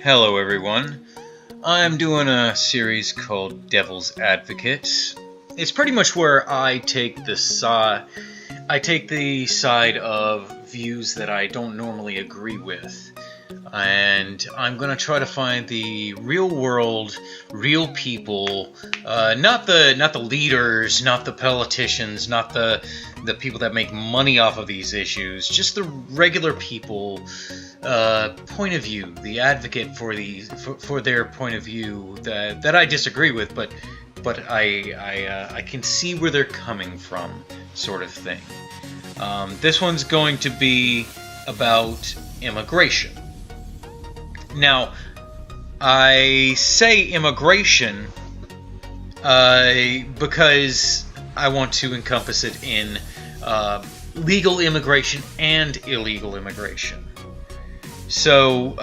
Hello everyone. I'm doing a series called Devil's Advocate. It's pretty much where I take the side of views that I don't normally agree with. And I'm going to try to find the real world, real people, not the leaders, not the politicians, not the people that make money off of these issues, just the regular people point of view, the advocate for their point of view that I disagree with, but I can see where they're coming from, sort of thing. This one's going to be about immigration. Now, I say immigration because I want to encompass it in legal immigration and illegal immigration. So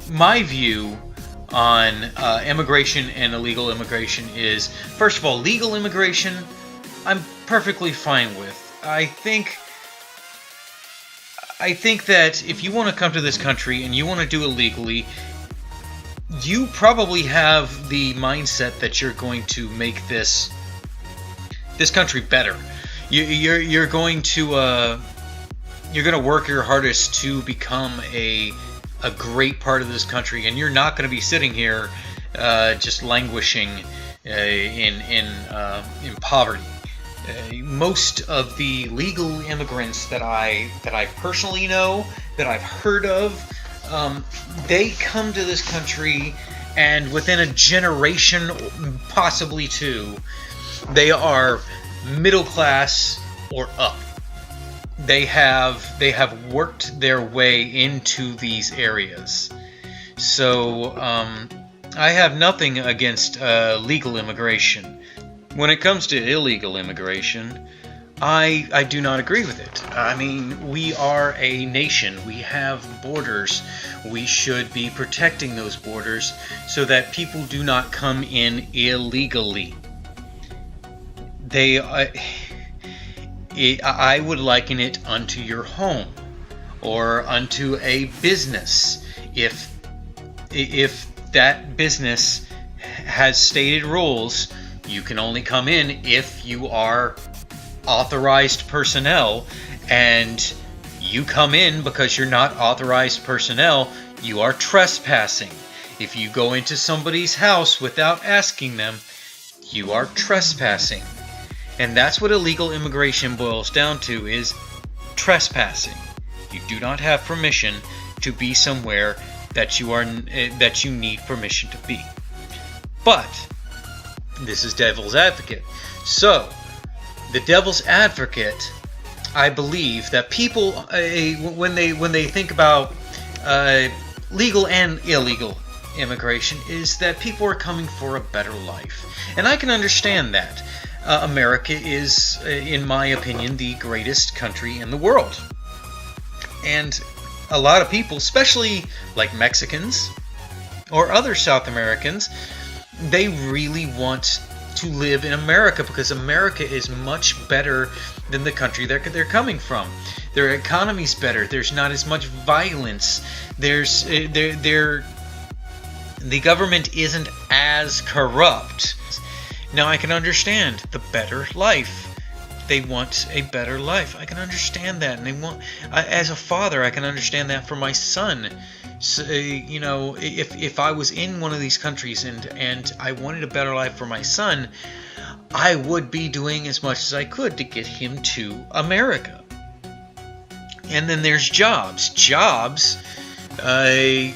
my view on immigration and illegal immigration is, first of all, legal immigration, I'm perfectly fine with. I think that if you want to come to this country and you want to do it legally, you probably have the mindset that you're going to make this country better. You're going to work your hardest to become a great part of this country, and you're not going to be sitting here just languishing in poverty. Most of the legal immigrants that I personally know, that I've heard of, they come to this country, and within a generation, possibly two, they are middle class or up. They have worked their way into these areas. So I have nothing against legal immigration. When it comes to illegal immigration, I do not agree with it. I mean, we are a nation. We have borders. We should be protecting those borders so that people do not come in illegally. I would liken it unto your home or unto a business. If that business has stated rules, you can only come in if you are authorized personnel, and you come in because you're not authorized personnel, you are trespassing. If you go into somebody's house without asking them, you are trespassing. And that's what illegal immigration boils down to, is trespassing. You do not have permission to be somewhere that you need permission to be. But this is Devil's Advocate. So, the Devil's Advocate, I believe that people, when they think about legal and illegal immigration, is that people are coming for a better life. And I can understand that. America is, in my opinion, the greatest country in the world. And a lot of people, especially like Mexicans or other South Americans, they really want to live in America because America is much better than the country they're coming from. Their economy's better. There's not as much violence. The government isn't as corrupt. Now, I can understand the better life. They want a better life. I can understand that. And as a father, I can understand that for my son. So, if I was in one of these countries and I wanted a better life for my son, I would be doing as much as I could to get him to America. And then there's jobs. Jobs in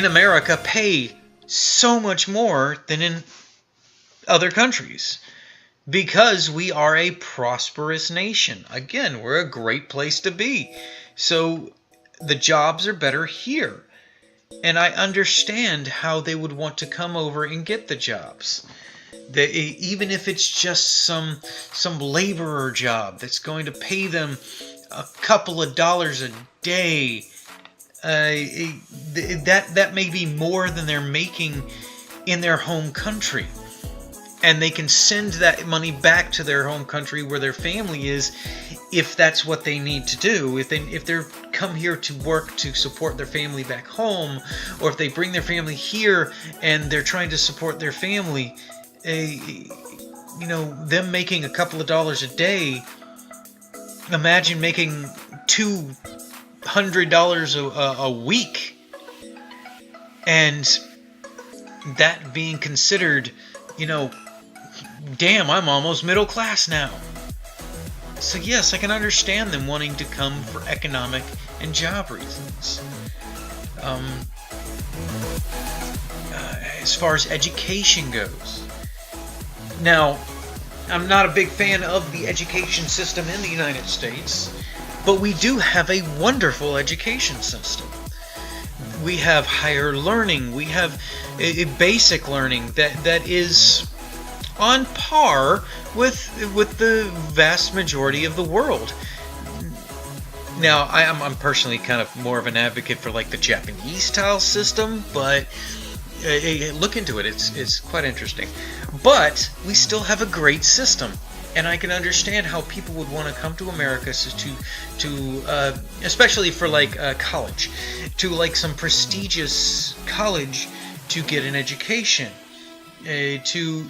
America pay so much more than in other countries because we are a prosperous nation. Again, we're a great place to be. So the jobs are better here. And I understand how they would want to come over and get the jobs. Even if it's just some laborer job that's going to pay them a couple of dollars a day, that may be more than they're making in their home country. and they can send that money back to their home country where their family is, if that's what they need to do. If they're come here to work to support their family back home, or if they bring their family here and they're trying to support their family, them making a couple of dollars a day. Imagine making $200 a week, and that being considered, damn, I'm almost middle class now. So yes, I can understand them wanting to come for economic and job reasons. As far as education goes, now, I'm not a big fan of the education system in the United States, but we do have a wonderful education system. We have higher learning. We have a basic learning that is on par with the vast majority of the world. Now, I'm personally kind of more of an advocate for like the Japanese style system, but look into it. It's quite interesting. But we still have a great system, and I can understand how people would want to come to America to especially for like college, to like some prestigious college to get an education, to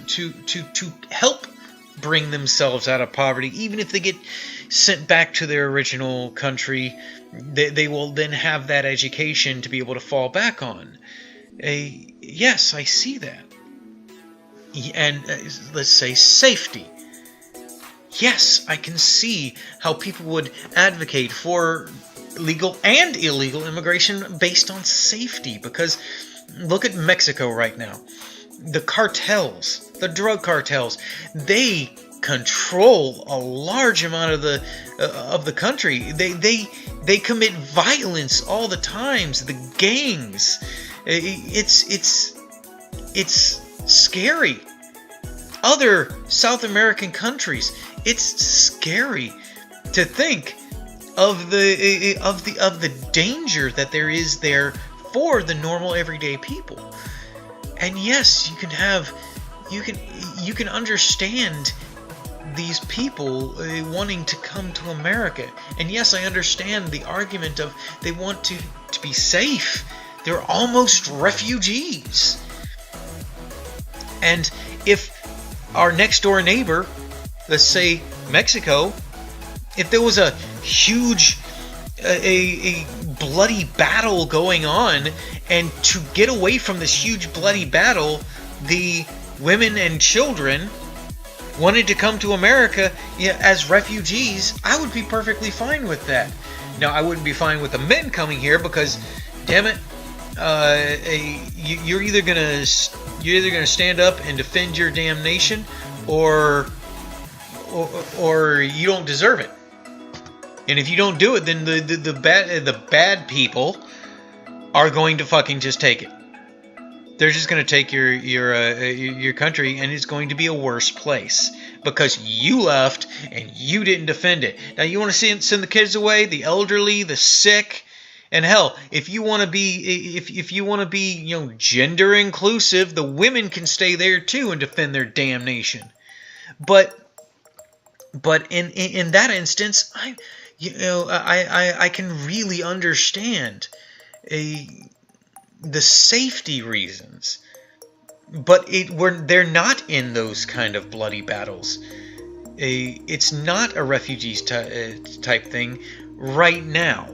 help bring themselves out of poverty. Even if they get sent back to their original country, they will then have that education to be able to fall back on. Yes, I see that. And let's say safety. Yes, I can see how people would advocate for legal and illegal immigration based on safety, because look at Mexico right now. The cartels, the drug cartels, they control a large amount of the country. They commit violence all the times. The gangs. It's scary. Other South American countries, it's scary to think of the danger that there is there for the normal everyday people. And yes, you can understand these people wanting to come to America. And yes, I understand the argument of they want to be safe. They're almost refugees. And if our next door neighbor, let's say Mexico, if there was a huge a bloody battle going on, and to get away from this huge bloody battle, the women and children wanted to come to America as refugees, I would be perfectly fine with that. Now, I wouldn't be fine with the men coming here because, damn it, you're either gonna stand up and defend your damn nation, or you don't deserve it. And if you don't do it, then the bad people are going to fucking just take it. They're just going to take your country, and it's going to be a worse place because you left and you didn't defend it. Now you want to send the kids away, the elderly, the sick, and hell, if you want to be gender inclusive, the women can stay there too and defend their damn nation. But in that instance, I can really understand the safety reasons, but they're not in those kind of bloody battles. It's not a refugees type thing right now.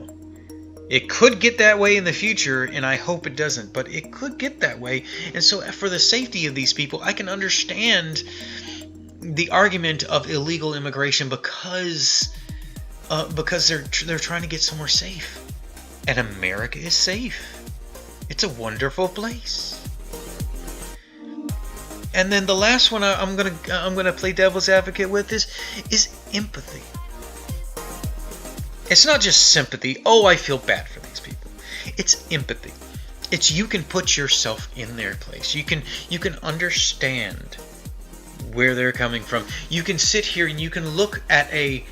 It could get that way in the future, and I hope it doesn't, but it could get that way. And so for the safety of these people, I can understand the argument of illegal immigration because they're trying to get somewhere safe. And America is safe. It's a wonderful place. And then the last one I'm gonna play devil's advocate with is empathy. It's not just sympathy. Oh, I feel bad for these people. It's empathy. It's you can put yourself in their place. You can understand where they're coming from. You can sit here and you can look at a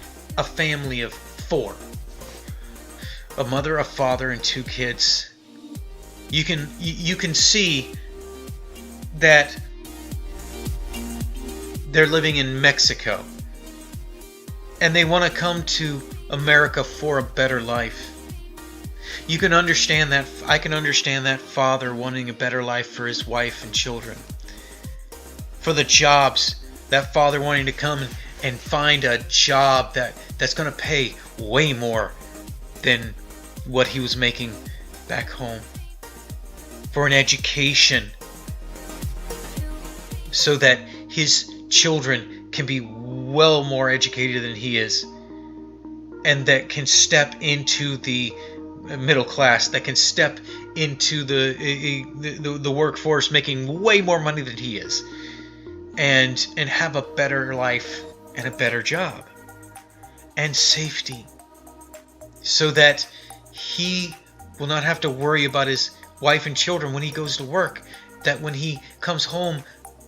family of 4. A mother, a father, and 2 kids. You can see that they're living in Mexico and they want to come to America for a better life. You can understand that. I can understand that father wanting a better life for his wife and children. For the jobs, that father wanting to come and find a job that's going to pay way more than what he was making back home. For an education, so that his children can be well more educated than he is, and that can step into the middle class, that can step into the workforce making way more money than he is, and have a better life and a better job and safety, so that he will not have to worry about his wife and children when he goes to work, that when he comes home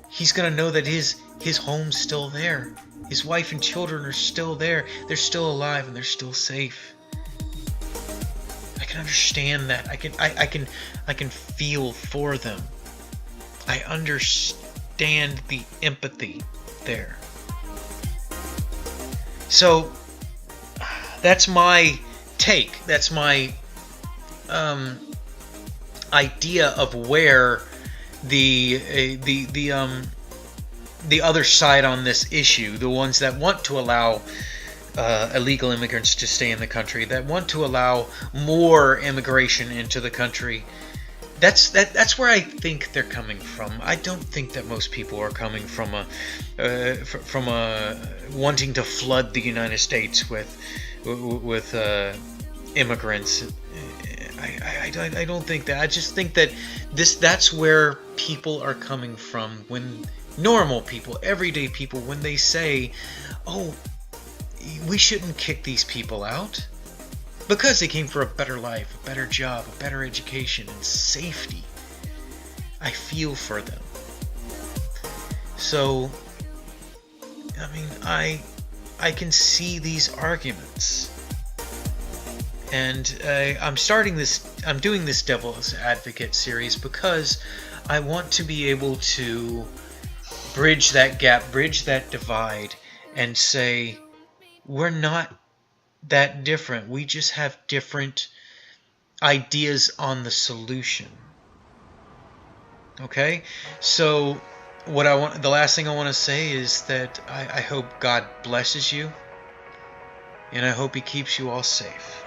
he's going to know that his home's still there, his wife and children are still there, they're still alive and they're still safe. I can understand that. I can feel for them. I understand the empathy there. So that's my take. That's my idea of where the other side on this issue, the ones that want to allow illegal immigrants to stay in the country, that want to allow more immigration into the country, that's where I think they're coming from. I don't think that most people are coming from a wanting to flood the United States with immigrants. I don't think that. I just think that that's where people are coming from, when normal people, everyday people, when they say, oh, we shouldn't kick these people out because they came for a better life, a better job, a better education, and safety. I feel for them. So, I mean, I can see these arguments. And I'm doing this Devil's Advocate series because I want to be able to bridge that gap, bridge that divide, and say, we're not that different. We just have different ideas on the solution. Okay? So the last thing I want to say is that I hope God blesses you, and I hope He keeps you all safe.